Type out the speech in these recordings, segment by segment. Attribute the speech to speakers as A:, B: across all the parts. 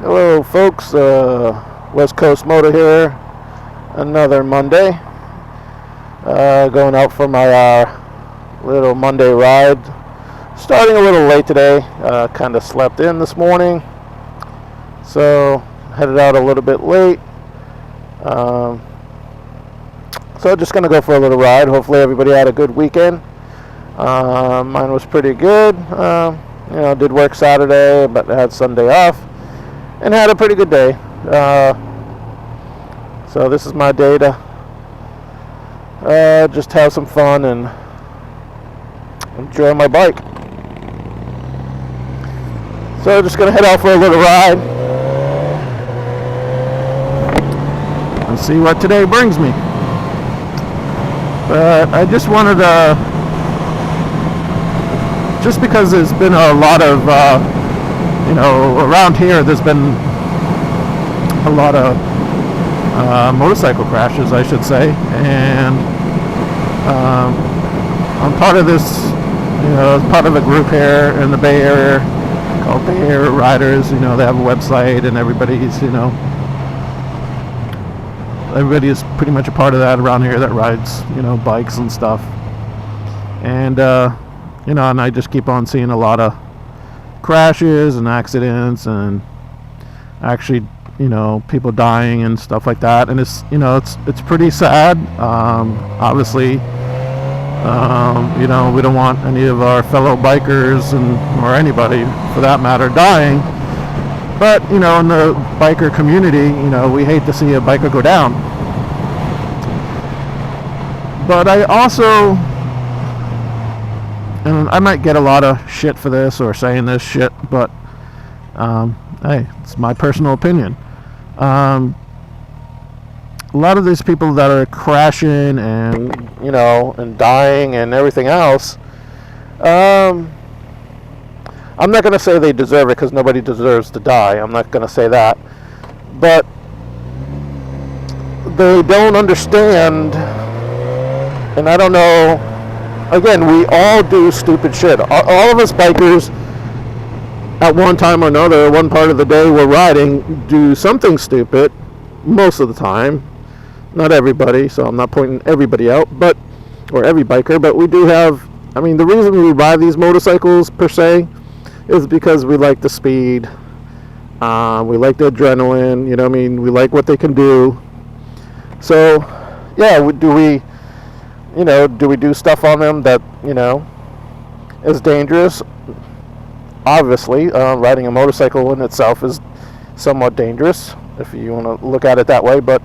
A: Hello folks, West Coast Motor here, another Monday, going out for my little Monday ride, starting a little late today, kind of slept in this morning, so headed out a little bit late, so just going to go for a little ride. Hopefully everybody had a good weekend. Mine was pretty good. Did work Saturday, but had Sunday off. And had a pretty good day. So this is my day to just have some fun and enjoy my bike. So just gonna head out for a little ride and see what today brings me. But I just wanted to, just because there's been a lot of around here there's been a lot of motorcycle crashes, I should say, and I'm part of this, part of a group here in the Bay Area called Bay Area Riders. They have a website, and everybody's everybody is pretty much a part of that around here that rides, bikes and stuff, and and I just keep on seeing a lot of crashes and accidents and actually people dying and stuff like that, and it's pretty sad. Obviously we don't want any of our fellow bikers or anybody for that matter dying, but in the biker community we hate to see a biker go down. But I also, and I might get a lot of shit for this or saying this shit, but hey, it's my personal opinion. A lot of these people that are crashing and and dying and everything else, I'm not going to say they deserve it, because nobody deserves to die. I'm not going to say that, but they don't understand, and I don't know. Again, we all do stupid shit. All of us bikers, at one time or another, one part of the day we're riding, do something stupid, most of the time. Not everybody, so I'm not pointing everybody out, or every biker, but we do have, the reason we ride these motorcycles, per se, is because we like the speed, we like the adrenaline, we like what they can do. So, yeah, do we do stuff on them that, is dangerous? Obviously, riding a motorcycle in itself is somewhat dangerous, if you want to look at it that way. But,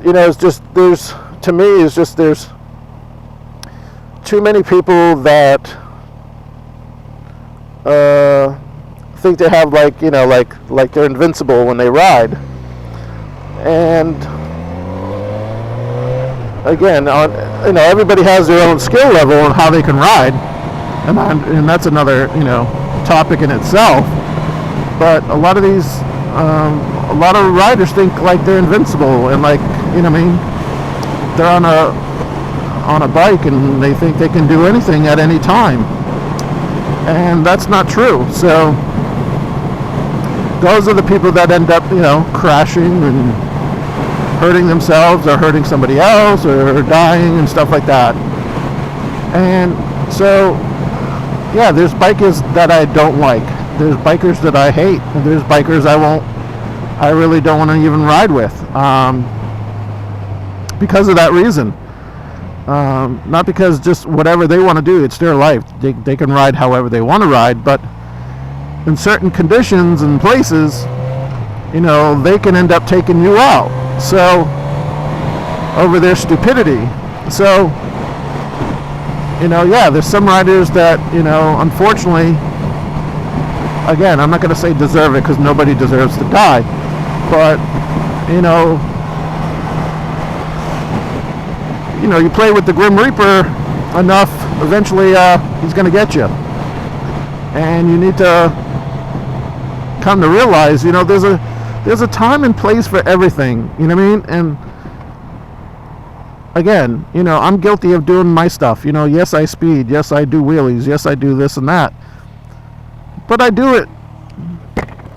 A: it's just, there's too many people that think they have, like they're invincible when they ride. And again, everybody has their own skill level on how they can ride, and that's another topic in itself. But a lot of these, a lot of riders think like they're invincible, and they're on a bike and they think they can do anything at any time, and that's not true. So those are the people that end up crashing and hurting themselves or hurting somebody else or dying and stuff like that. And so, yeah, there's bikers that I don't like. There's bikers that I hate. And there's bikers I really don't want to even ride with, because of that reason. Not because just whatever they want to do, it's their life. They can ride however they want to ride, but in certain conditions and places, they can end up taking you out. So, over their stupidity. So, yeah, there's some riders that, unfortunately, again, I'm not going to say deserve it, because nobody deserves to die, but, you play with the Grim Reaper enough, eventually, he's going to get you. And you need to come to realize, there's a time and place for everything, and again, I'm guilty of doing my stuff, yes, I speed, yes, I do wheelies, yes, I do this and that, but I do it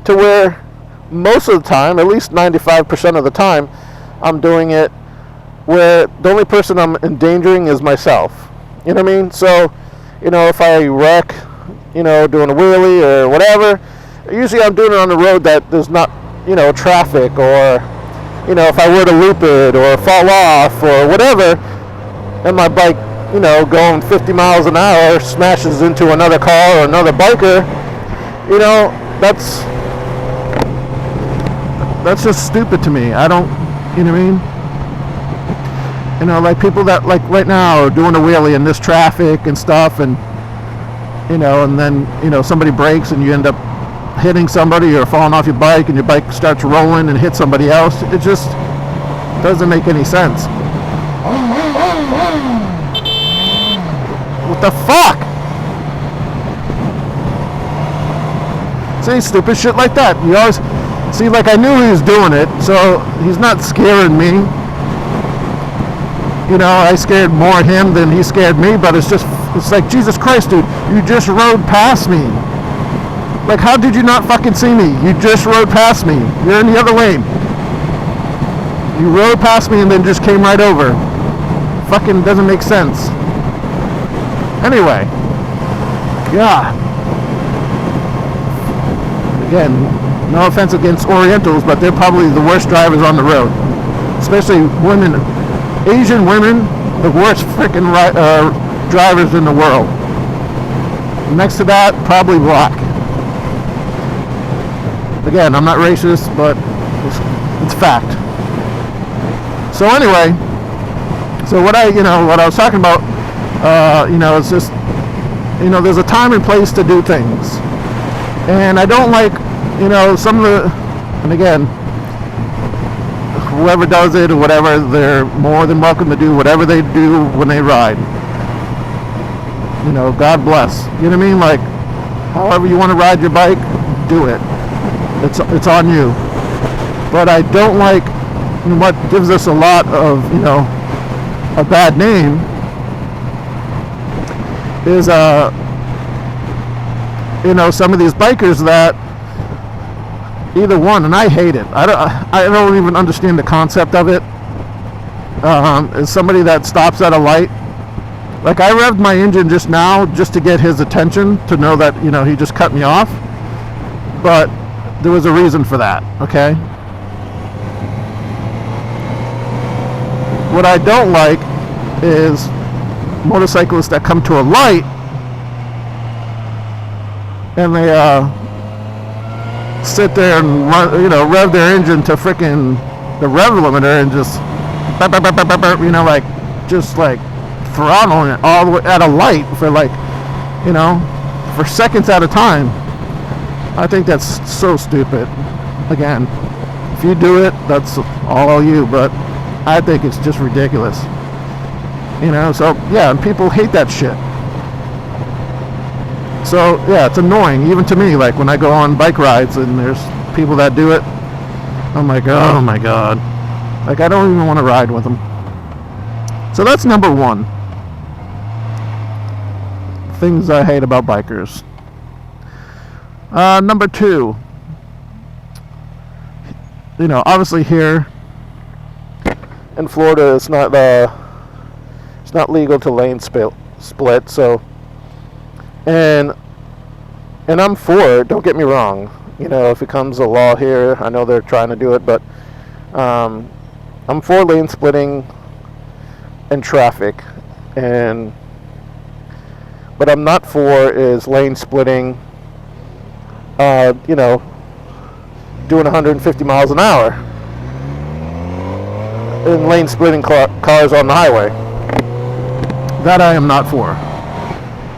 A: to where most of the time, at least 95% of the time, I'm doing it where the only person I'm endangering is myself. You know what I mean? So, if I wreck, doing a wheelie or whatever, usually I'm doing it on a road that there's not, traffic, or, if I were to loop it or fall off or whatever, and my bike, going 50 miles an hour smashes into another car or another biker, that's just stupid to me. I don't, you know what I mean? Like people that, like right now, are doing a wheelie in this traffic and stuff, and and then somebody brakes and you end up hitting somebody or falling off your bike, and your bike starts rolling and hits somebody else. It just doesn't make any sense. What the fuck? See, stupid shit like that. You always see, like, I knew he was doing it, so he's not scaring me. I scared more him than he scared me, but it's like, Jesus Christ, dude, you just rode past me. Like, how did you not fucking see me? You just rode past me. You're in the other lane. You rode past me and then just came right over. Fucking doesn't make sense. Anyway. Yeah. Again, no offense against Orientals, but they're probably the worst drivers on the road. Especially women. Asian women, the worst freaking drivers in the world. Next to that, probably black. Again, I'm not racist, but it's fact. So anyway, what I was talking about, it's just, there's a time and place to do things. And I don't like, some of the, and again, whoever does it or whatever, they're more than welcome to do whatever they do when they ride. God bless. You know what I mean? Like, however you want to ride your bike, do it. It's on you. But I don't like what gives us a lot of, a bad name is, some of these bikers that either one, and I hate it. I don't even understand the concept of it. Is somebody that stops at a light. Like, I revved my engine just now just to get his attention, to know that, he just cut me off. But there was a reason for that, okay? What I don't like is motorcyclists that come to a light and they sit there and run, rev their engine to freaking the rev limiter and just like throttling it all the way at a light for for seconds at a time. I think that's so stupid. Again, if you do it, that's all you, but I think it's just ridiculous. So yeah, and people hate that shit. So yeah, it's annoying even to me. Like when I go on bike rides and there's people that do it, I'm like, oh my god, like I don't even want to ride with them. So that's number one. Things I hate about bikers. Number two, obviously here in Florida, it's not legal to lane split. So, and I'm for it. Don't get me wrong. If it comes a law here, I know they're trying to do it, but I'm for lane splitting in traffic, but I'm not for is lane splitting. Doing 150 miles an hour in lane splitting cars on the highway. That I am not for.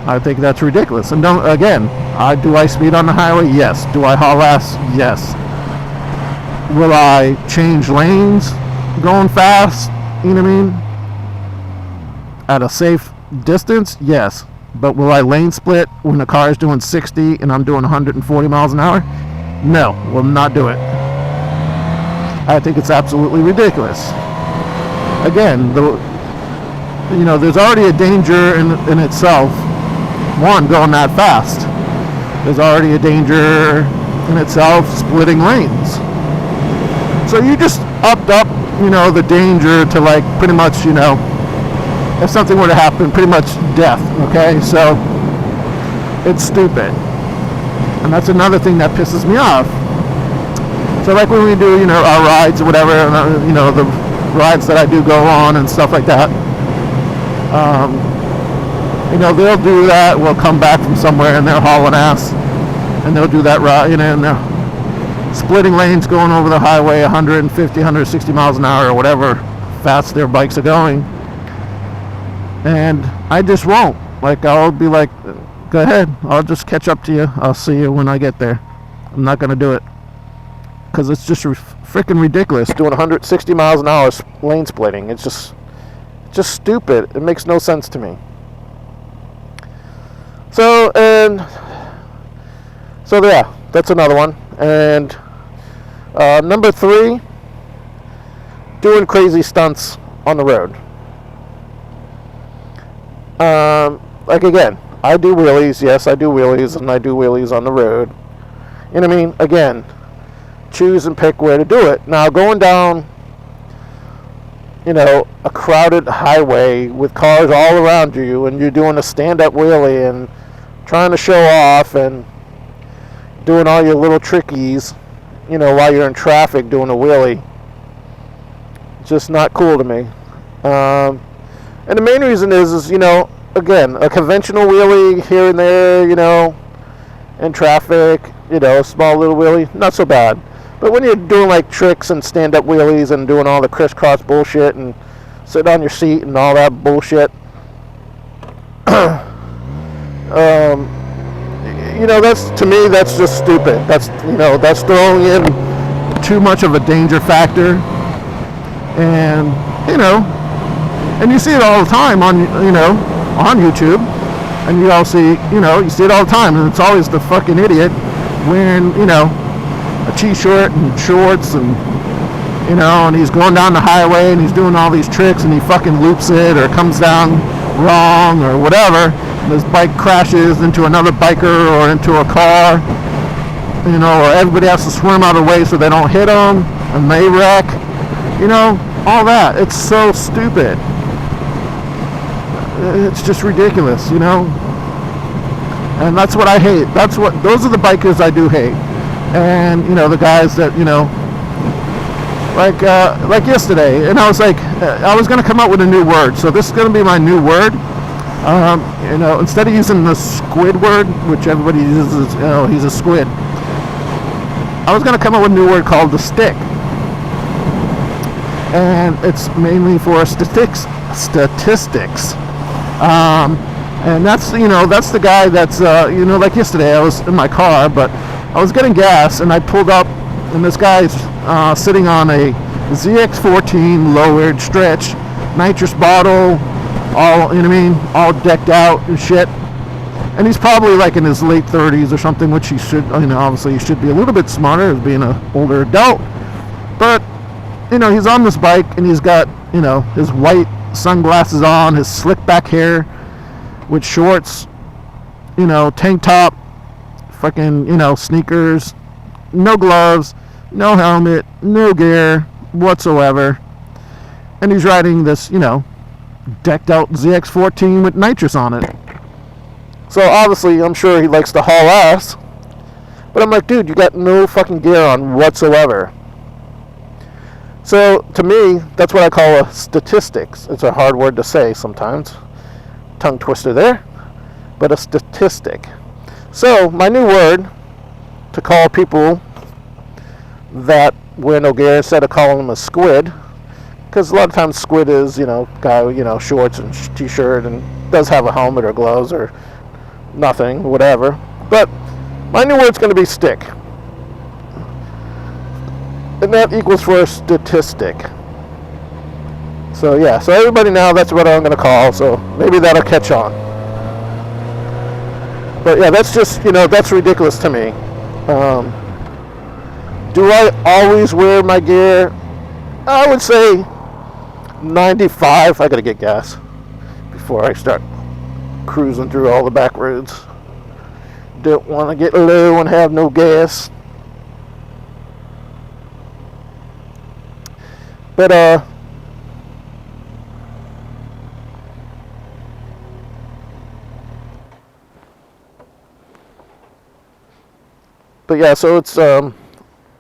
A: I think that's ridiculous. And do I speed on the highway? Yes. Do I haul ass? Yes. Will I change lanes going fast? You know what I mean? At a safe distance? Yes. But will I lane split when the car is doing 60 and I'm doing 140 miles an hour? No, will not do it. I think it's absolutely ridiculous. Again, there's already a danger in itself. One, going that fast. There's already a danger in itself, splitting lanes. So you just upped up, the danger to like pretty much, if something were to happen, pretty much death, okay? So it's stupid. And that's another thing that pisses me off. So like when we do, our rides or whatever, the rides that I do go on and stuff like that, they'll do that. We'll come back from somewhere and they're hauling ass, and they'll do that ride, and they're splitting lanes going over the highway 150, 160 miles an hour or whatever fast their bikes are going. And I just won't. Like, I'll be like, go ahead, I'll just catch up to you. I'll see you when I get there. I'm not going to do it. Because it's just freaking ridiculous doing 160 miles an hour lane splitting. It's just stupid. It makes no sense to me. So yeah, that's another one. And number 3, doing crazy stunts on the road. Like again, I do wheelies. Yes, I do wheelies, and I do wheelies on the road. You know what I mean? Again, choose and pick where to do it. Now, going down, a crowded highway with cars all around you, and you're doing a stand-up wheelie and trying to show off and doing all your little trickies, while you're in traffic doing a wheelie. Just not cool to me. And the main reason is again, a conventional wheelie here and there, in traffic, a small little wheelie, not so bad. But when you're doing like tricks and stand-up wheelies and doing all the crisscross bullshit and sit on your seat and all that bullshit, that's, to me, that's just stupid. That's throwing in too much of a danger factor. And, and you see it all the time on YouTube, and you all see, you see it all the time, and it's always the fucking idiot wearing, a t-shirt and shorts, and and he's going down the highway and he's doing all these tricks, and he fucking loops it or comes down wrong or whatever, and his bike crashes into another biker or into a car, or everybody has to swim out of the way so they don't hit him and they wreck, all that. It's so stupid. It's just ridiculous, and that's what I hate. Those are the bikers I do hate. And the guys that like yesterday, and I was like, I was going to come up with a new word, so this is going to be my new word. Instead of using the squid word, which everybody uses, he's a squid, I was going to come up with a new word called the stick, and it's mainly for statistics. And that's the guy that's like yesterday I was in my car, but I was getting gas and I pulled up, and this guy's sitting on a ZX14 lowered stretch nitrous bottle, all all decked out and shit, and he's probably like in his late 30s or something, which he should, obviously he should be a little bit smarter as being an older adult, but he's on this bike and he's got his white sunglasses on, his slick back hair, with shorts, tank top, fucking, sneakers, no gloves, no helmet, no gear whatsoever. And he's riding this, decked out ZX14 with nitrous on it. So obviously, I'm sure he likes to haul ass. But I'm like, dude, you got no fucking gear on whatsoever. So to me, that's what I call a statistics. It's a hard word to say sometimes. Tongue twister there. But a statistic. So my new word to call people that wear no gear, instead of calling them a squid, because a lot of times squid is, guy, shorts and t-shirt and does have a helmet or gloves or nothing, whatever. But my new word's going to be stick. And that equals for a statistic. So yeah, so everybody now, that's what I'm going to call, so maybe that'll catch on. But yeah, that's just, that's ridiculous to me. Do I always wear my gear? I would say 95. I gotta get gas before I start cruising through all the back roads. Don't want to get low and have no gas. But yeah, so it's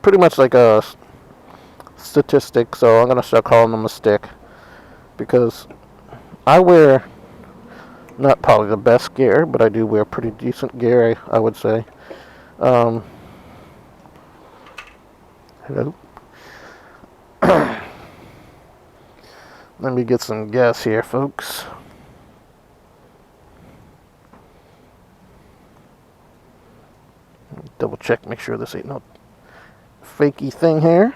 A: pretty much like a statistic, so I'm gonna start calling them a stick, because I wear not probably the best gear, but I do wear pretty decent gear, I would say. Hello. Let me get some gas here, folks. Double check, make sure this ain't no fakey thing here.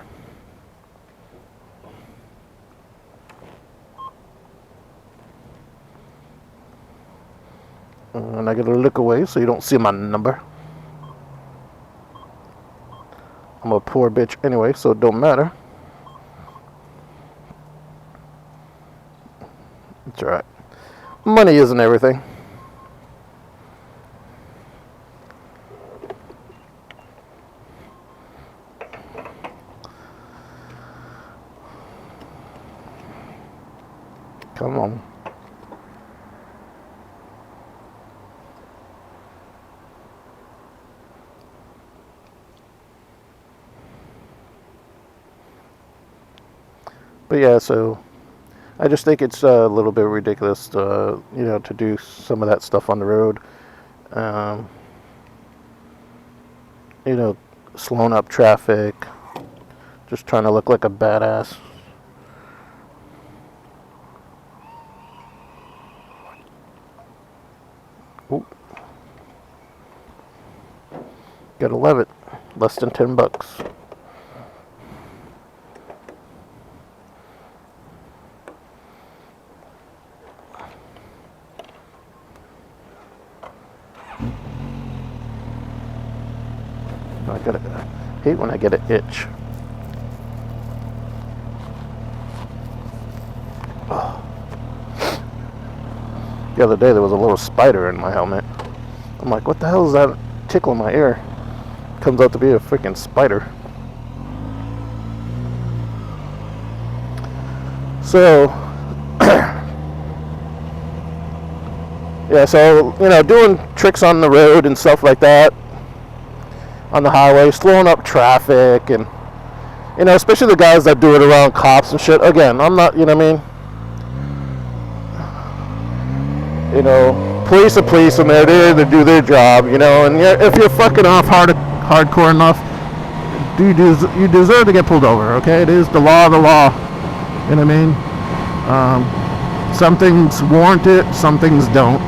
A: And I gotta look away so you don't see my number. I'm a poor bitch anyway, so it don't matter. It's alright. Money isn't everything. Come on. But yeah, so I just think it's a little bit ridiculous to, to do some of that stuff on the road. Slowing up traffic, just trying to look like a badass. Ooh. Gotta love it. Less than $10. I hate when I get an itch. Oh. The other day there was a little spider in my helmet. I'm like, what the hell is that tickling my ear? Comes out to be a freaking spider. So, yeah, so, doing tricks on the road and stuff like that, on the highway, slowing up traffic, and, especially the guys that do it around cops and shit. Again, I'm not, police are police, and they're there to do their job, and if you're fucking off hardcore enough, you deserve to get pulled over, okay? It is the law of the law, you know what I mean? Some things warrant it, some things don't.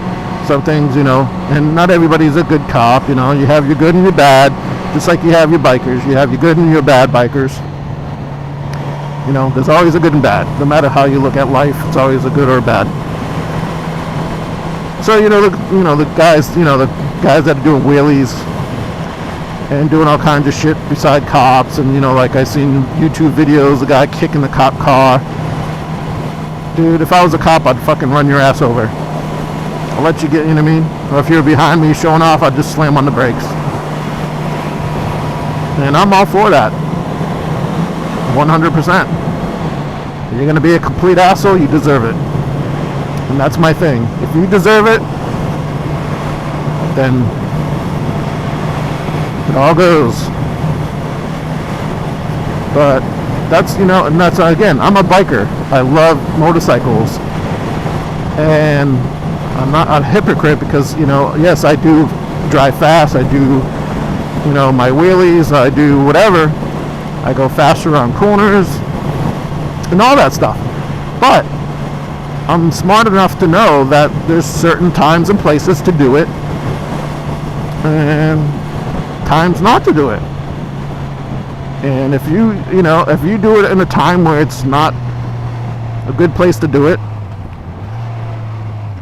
A: Some things, and not everybody's a good cop, you have your good and your bad, just like you have your bikers. You have your good and your bad bikers. There's always a good and bad. No matter how you look at life, it's always a good or a bad. So, the guys that are doing wheelies and doing all kinds of shit beside cops, and, like I seen YouTube videos, the guy kicking the cop car. Dude, if I was a cop, I'd fucking run your ass over. I'll let you get, you know what I mean? Or if you're behind me showing off, I'd just slam on the brakes. And I'm all for that. 100%. If you're going to be a complete asshole, you deserve it. And that's my thing. If you deserve it, then it all goes. But that's, and that's, again, I'm a biker. I love motorcycles. And I'm not a hypocrite because, yes, I do drive fast. I do, my wheelies. I do whatever. I go faster on corners and all that stuff. But I'm smart enough to know that there's certain times and places to do it and times not to do it. And if if you do it in a time where it's not a good place to do it,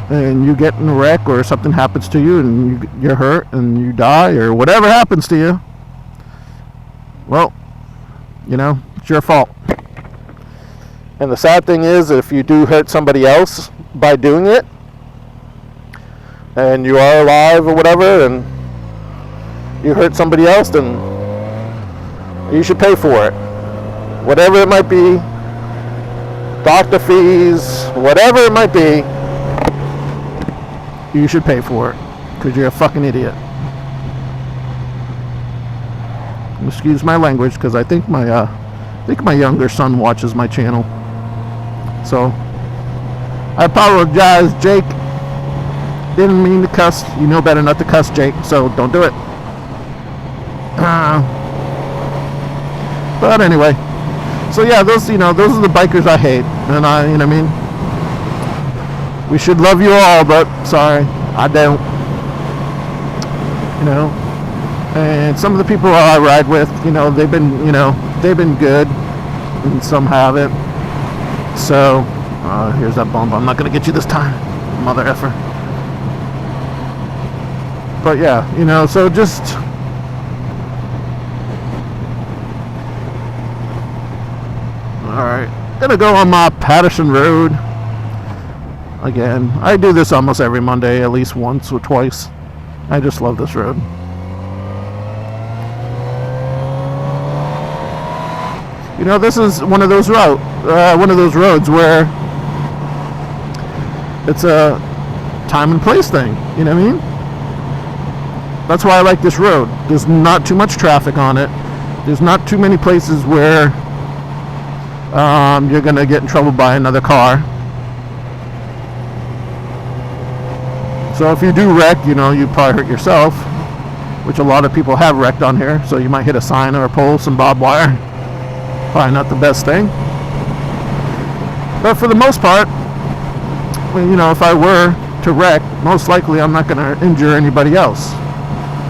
A: and you get in a wreck or something happens to you and you're hurt and you die or whatever happens to you, well, it's your fault. And the sad thing is, if you do hurt somebody else by doing it, and you are alive or whatever, and you hurt somebody else, then you should pay for it. Whatever it might be, doctor fees, whatever it might be, you should pay for it because you're a fucking idiot. Excuse my language, because I think my younger son watches my channel. So I apologize, Jake. Didn't mean to cuss. You know better not to cuss, Jake. So don't do it. But anyway, so yeah, those are the bikers I hate, and you know what I mean. We should love you all, but sorry, I don't. You know. And some of the people I ride with, they've been good, and some haven't. So, here's that bump. I'm not gonna get you this time, mother effer. But yeah, so just all right. Gonna go on my Patterson Road again. I do this almost every Monday, at least once or twice. I just love this road. This is one of those roads where it's a time and place thing. You know what I mean? That's why I like this road. There's not too much traffic on it. There's not too many places where you're gonna get in trouble by another car. So if you do wreck, you probably hurt yourself, which a lot of people have wrecked on here. So you might hit a sign or a pole, some barbed wire. Probably not the best thing, but for the most part, if I were to wreck, most likely I'm not going to injure anybody else,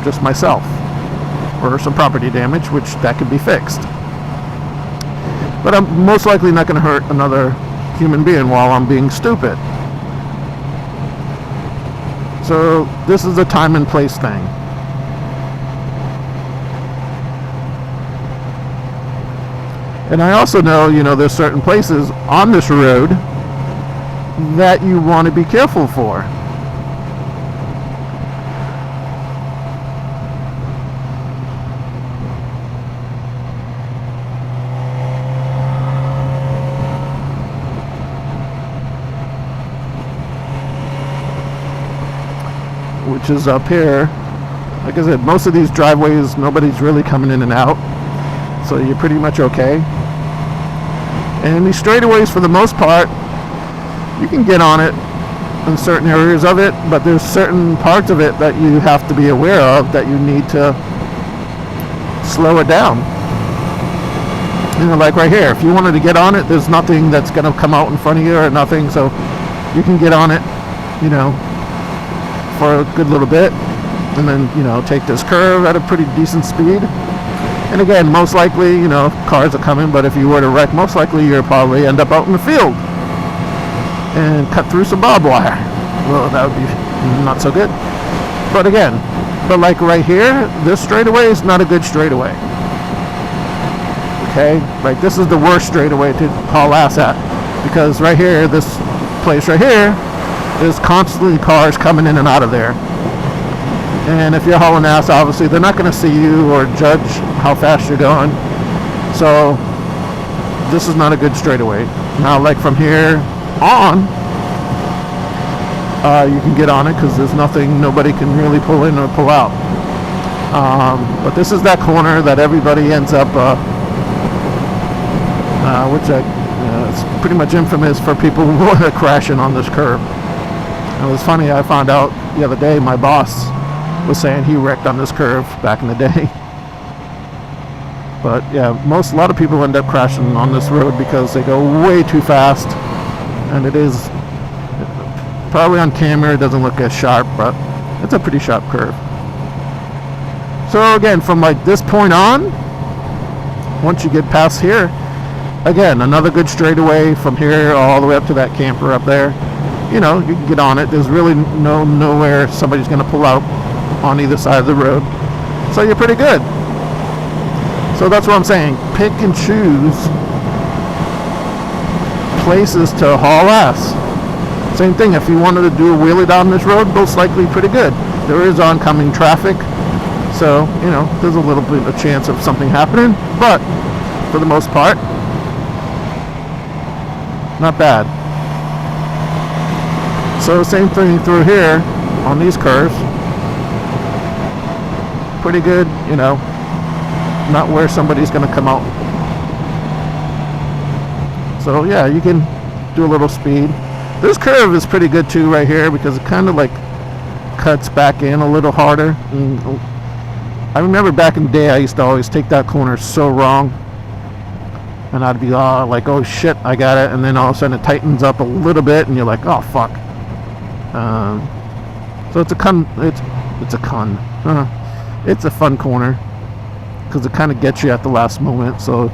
A: just myself, or some property damage, which that could be fixed. But I'm most likely not going to hurt another human being while I'm being stupid. So this is a time and place thing. And I also know, there's certain places on this road that you want to be careful for. Which is up here. Like I said, most of these driveways, nobody's really coming in and out. So you're pretty much okay. And these straightaways, for the most part, you can get on it in certain areas of it, but there's certain parts of it that you have to be aware of, that you need to slow it down. Like right here, if you wanted to get on it, there's nothing that's going to come out in front of you or nothing, so you can get on it, for a good little bit, and then, take this curve at a pretty decent speed. And again, most likely, cars are coming, but if you were to wreck, most likely you'll probably end up out in the field and cut through some barbed wire. Well, that would be not so good. But again, like right here, this straightaway is not a good straightaway. Okay? Like, this is the worst straightaway to haul ass at. Because right here, this place right here, there's constantly cars coming in and out of there. And if you're hauling ass, obviously they're not going to see you or judge how fast you're going. So this is not a good straightaway. Now, like from here on, you can get on it because there's nobody can really pull in or pull out. But this is that corner that everybody ends up, which it's pretty much infamous for people who are crashing on this curb. It was funny, I found out the other day, my boss was saying he wrecked on this curve back in the day. But yeah, a lot of people end up crashing on this road because they go way too fast, and it is probably on camera it doesn't look as sharp, but it's a pretty sharp curve. So again, from like this point on, once you get past here, again, another good straightaway from here all the way up to that camper up there. You can get on it. There's really nowhere somebody's going to pull out on either side of the road, so you're pretty good. So that's what I'm saying, pick and choose places to haul ass. Same thing, if you wanted to do a wheelie down this road, most likely pretty good. There is oncoming traffic, so there's a little bit of chance of something happening, but for the most part, not bad. So same thing through here on these curves. Pretty good, you know, not where somebody's going to come out. So yeah, you can do a little speed. This curve is pretty good too right here because it kind of like cuts back in a little harder. And I remember back in the day I used to always take that corner so wrong, and I'd be like, oh shit, I got it, and then all of a sudden it tightens up a little bit and you're like, oh fuck. So it's a it's a fun corner because it kind of gets you at the last moment. So,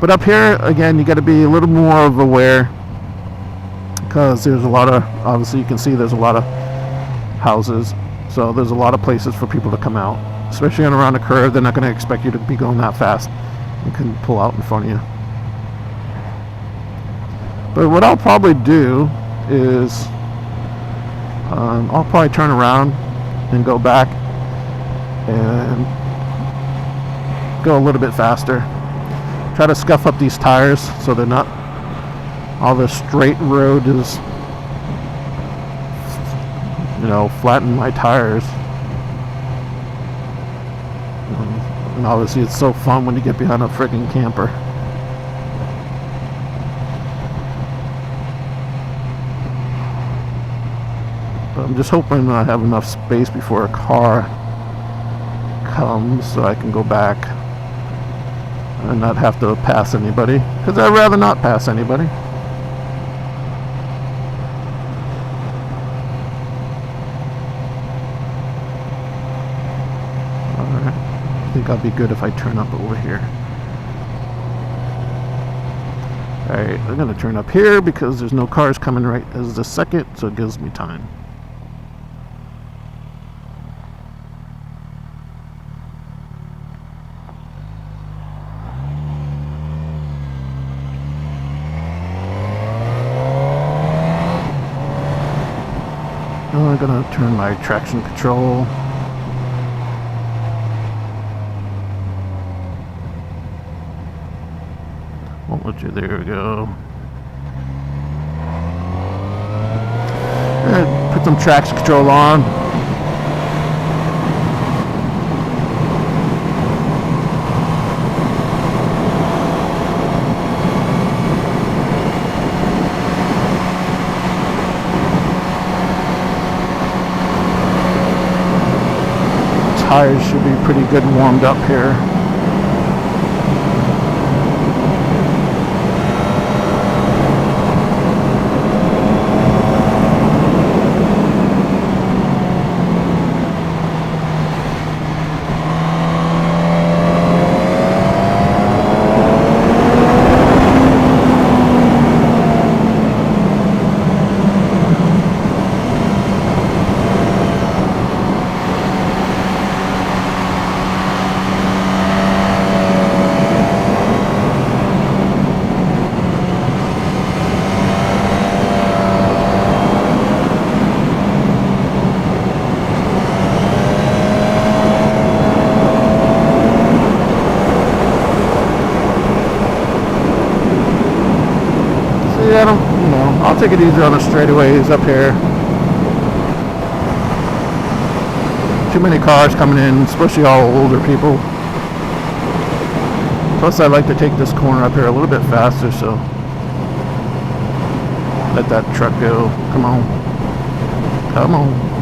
A: but up here again, you got to be a little more of aware because there's a lot of, obviously you can see there's a lot of houses, so there's a lot of places for people to come out, especially on around a curve. They're not going to expect you to be going that fast and can pull out in front of you. But what I'll probably do is I'll probably turn around and go back and go a little bit faster. Try to scuff up these tires so they're not all the straight road is, you know, flatten my tires. And obviously it's so fun when you get behind a freaking camper. But I'm just hoping I have enough space before a car comes so I can go back and not have to pass anybody, because I'd rather not pass anybody. Alright, I think I'll be good if I turn up over here. Alright, I'm going to turn up here because there's no cars coming right as the second, so it gives me time. I'm gonna turn my traction control. Won't let you, there we go. And put some traction control on. Tires should be pretty good and warmed up here. I don't, you know, I'll take it easy on the straightaways up here. Too many cars coming in, especially all older people. Plus I like to take this corner up here a little bit faster, so let that truck go. Come on. Come on.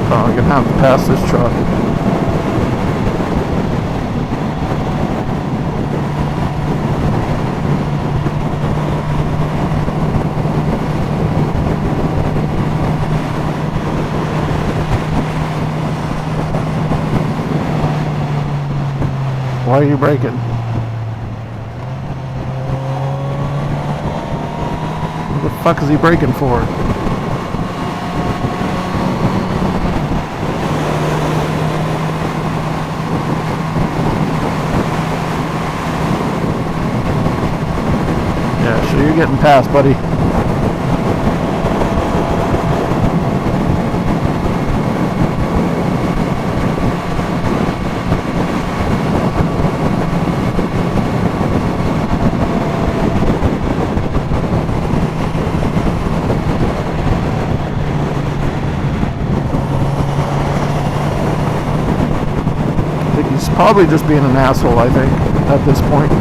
A: I'm gonna have to pass this truck. Why are you braking? What the fuck is he braking for? getting past, buddy? He's probably just being an asshole, I think, at this point.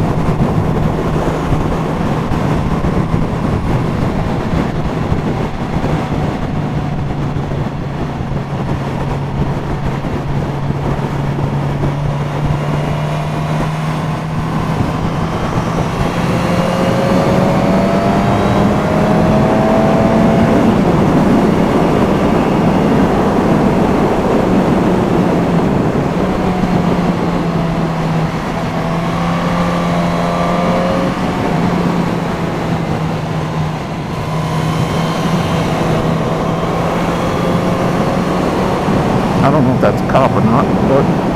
A: I don't know if that's a cop or not, but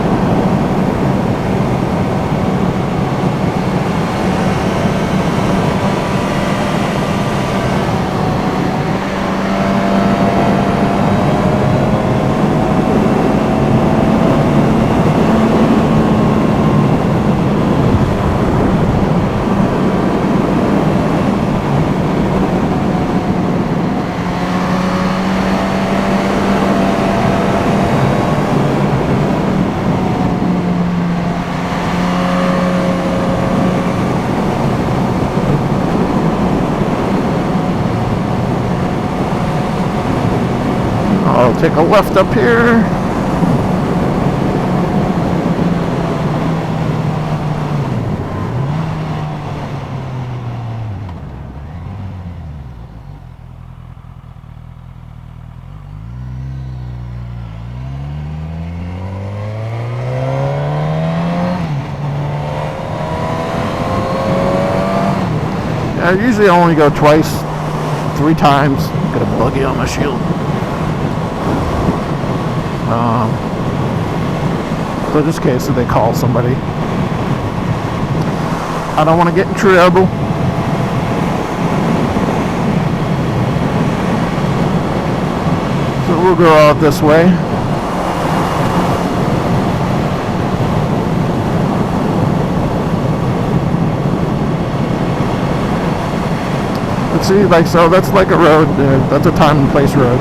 A: I'll take a left up here. I usually only go twice, 3 times. Got a buggy on my shield. So just in case if they call somebody. I don't want to get in trouble. So we'll go out this way. Let's see, like, so that's like a road, that's a time and place road.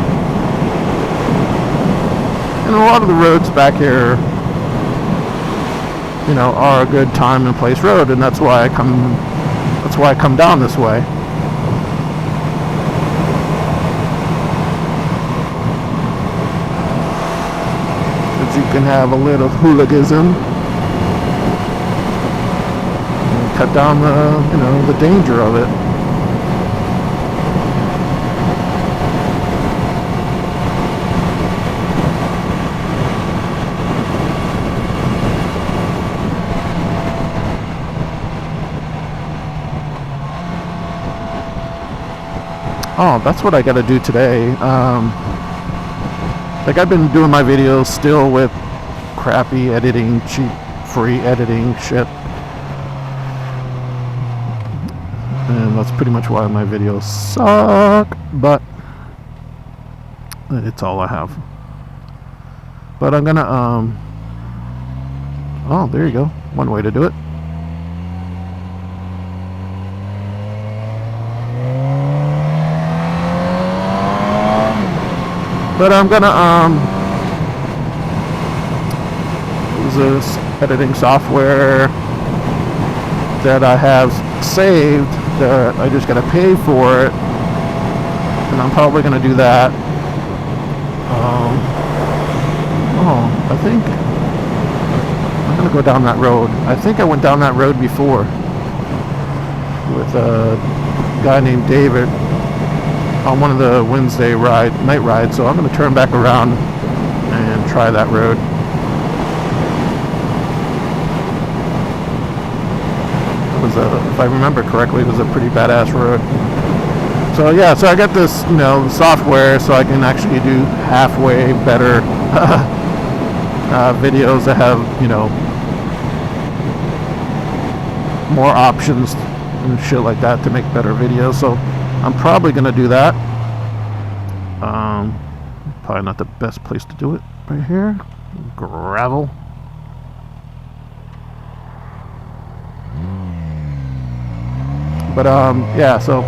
A: And a lot of the roads back here, you know, are a good time and place road, and that's why I come down this way. But you can have a little hooliganism and cut down the, you know, the danger of it. Oh, that's what I gotta do today. Like, I've been doing my videos still with crappy editing, cheap, free editing shit. And that's pretty much why my videos suck, but it's all I have. But I'm gonna, oh, there you go. One way to do it. But I'm gonna use this editing software that I have saved that I just gotta pay for it, and I'm probably gonna do that. I think I'm gonna go down that road. I think I went down that road before with a guy named David on one of the Wednesday night rides, so I'm going to turn back around and try that road. It was if I remember correctly, it was a pretty badass road. So yeah, so I got this, you know, software so I can actually do halfway better videos that have, you know, more options and shit like that to make better videos. So I'm probably gonna do that. Probably not the best place to do it right here. Gravel. But yeah, so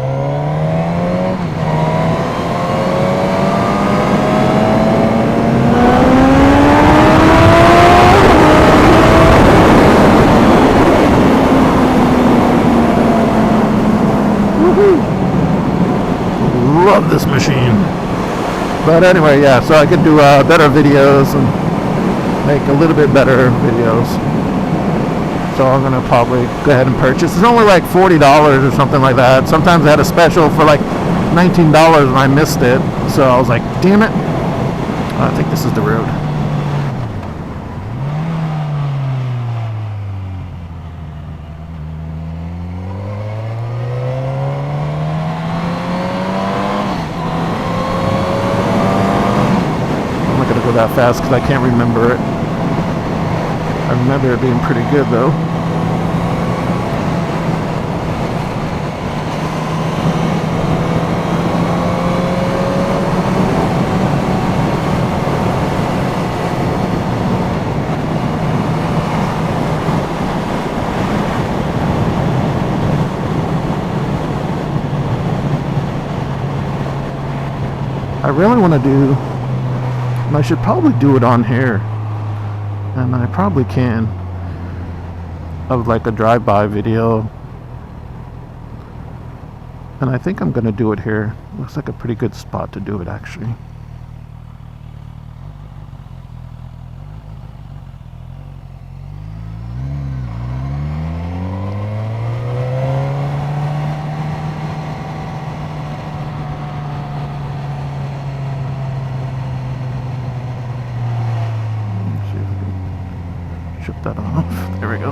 A: love this machine. But anyway, yeah, so I can do better videos and make a little bit better videos. So I'm gonna probably go ahead and purchase. It's only like $40 or something like that. Sometimes I had a special for like $19 and I missed it. So I was like, damn it. I think this is the road. That fast because I can't remember it. I remember it being pretty good though. I really want to do, and I should probably do it on here, and I probably can, of like a drive-by video, and I think I'm gonna do it here. Looks like a pretty good spot to do it actually. Shut that off. There we go.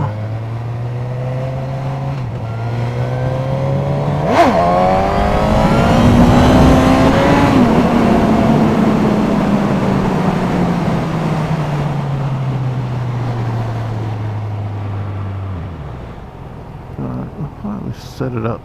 A: I'll probably set it up.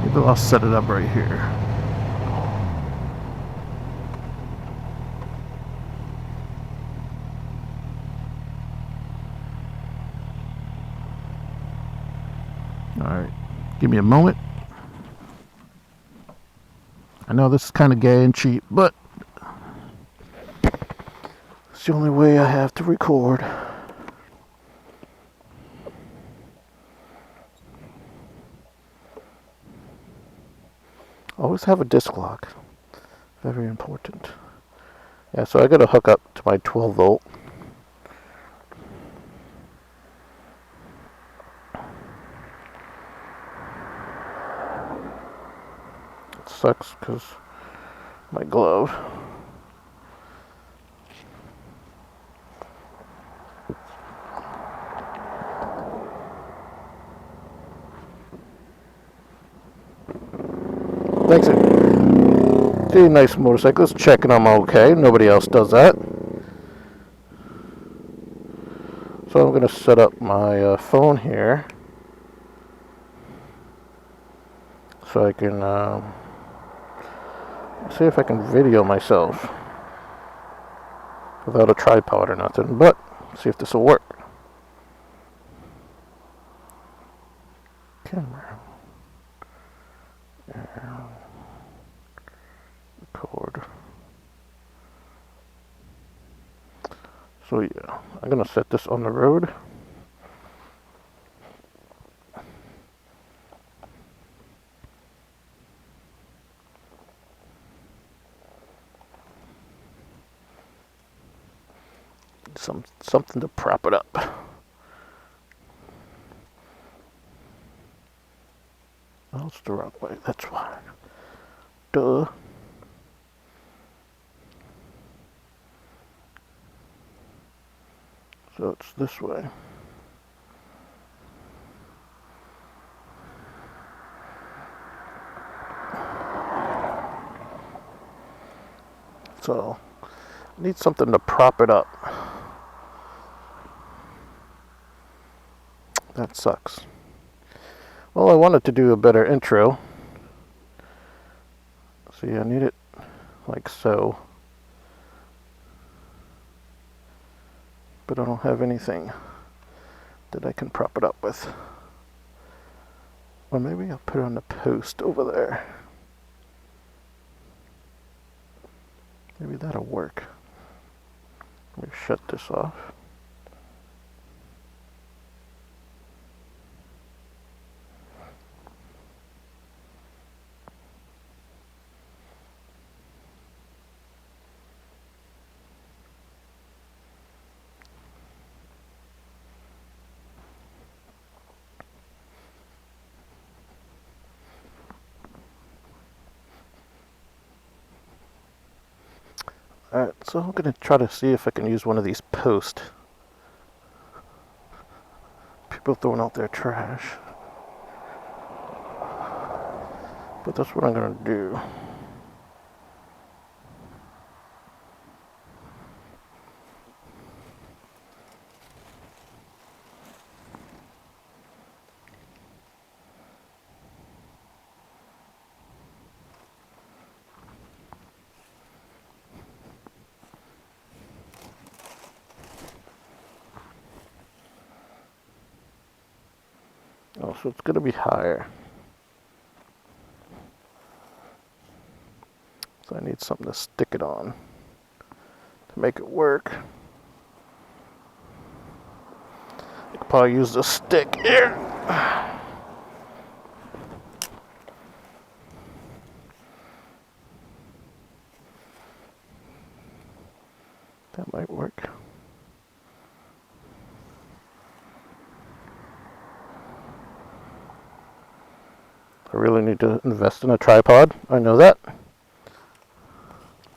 A: Maybe I'll set it up right here. Alright, give me a moment. I know this is kind of gay and cheap, but it's the only way I have to record. Always have a disc lock. Very important. Yeah, so I gotta hook up to my 12 volt. It sucks because my glove. Thanks. See, nice motorcyclist checking I'm okay. Nobody else does that. So I'm going to set up my phone here so I can see if I can video myself without a tripod or nothing, but see if this will work. Camera. Record. So yeah, I'm gonna set this on the road. Something to prop it up. Oh, it's the wrong way, that's why. Duh. So it's this way. So I need something to prop it up. That sucks. Well, I wanted to do a better intro. See, I need it like so. But I don't have anything that I can prop it up with. Or maybe I'll put it on the post over there. Maybe that'll work. Let me shut this off. Alright, so I'm going to try to see if I can use one of these posts. People throwing out their trash. But that's what I'm going to do. Oh, so it's going to be higher. So I need something to stick it on to make it work. I could probably use the stick here. That might work. I really need to invest in a tripod. I know that.